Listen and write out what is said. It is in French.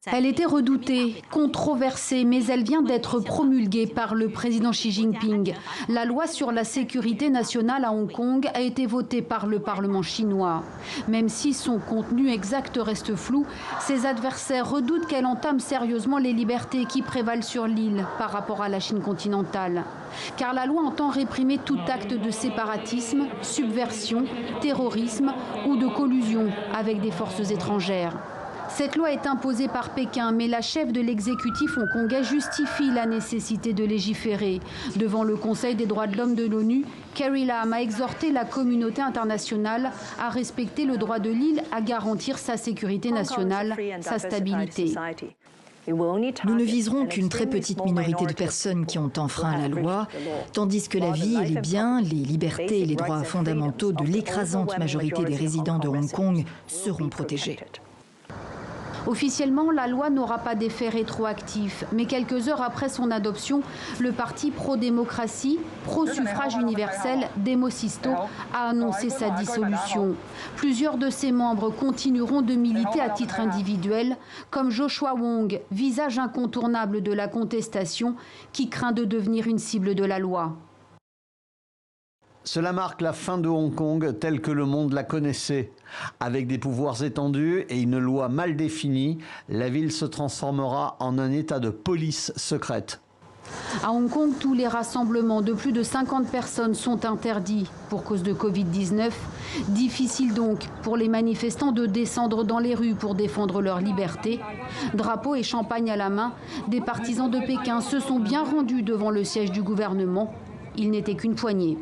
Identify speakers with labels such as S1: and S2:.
S1: Elle était redoutée, controversée, mais elle vient d'être promulguée par le président Xi Jinping. La loi sur la sécurité nationale à Hong Kong a été votée par le Parlement chinois. Même si son contenu exact reste flou, ses adversaires redoutent qu'elle entame sérieusement les libertés qui prévalent sur l'île par rapport à la Chine continentale. Car la loi entend réprimer tout acte de séparatisme, subversion, terrorisme ou de collusion avec des forces étrangères. Cette loi est imposée par Pékin, mais la chef de l'exécutif hongkongais justifie la nécessité de légiférer. Devant le Conseil des droits de l'homme de l'ONU, Carrie Lam a exhorté la communauté internationale à respecter le droit de l'île à garantir sa sécurité nationale, sa stabilité.
S2: Nous ne viserons qu'une très petite minorité de personnes qui ont enfreint la loi, tandis que la vie et les biens, les libertés et les droits fondamentaux de l'écrasante majorité des résidents de Hong Kong seront protégés.
S1: Officiellement, la loi n'aura pas d'effet rétroactif, mais quelques heures après son adoption, le parti pro-démocratie, pro-suffrage universel, Demo Sisto, a annoncé sa dissolution. Plusieurs de ses membres continueront de militer à titre individuel, comme Joshua Wong, visage incontournable de la contestation, qui craint de devenir une cible de la loi.
S3: Cela marque la fin de Hong Kong telle que le monde la connaissait. Avec des pouvoirs étendus et une loi mal définie, la ville se transformera en un état de police secrète.
S1: À Hong Kong, tous les rassemblements de plus de 50 personnes sont interdits pour cause de Covid-19. Difficile donc pour les manifestants de descendre dans les rues pour défendre leur liberté. Drapeaux et champagne à la main, des partisans de Pékin se sont bien rendus devant le siège du gouvernement. Ils n'étaient qu'une poignée.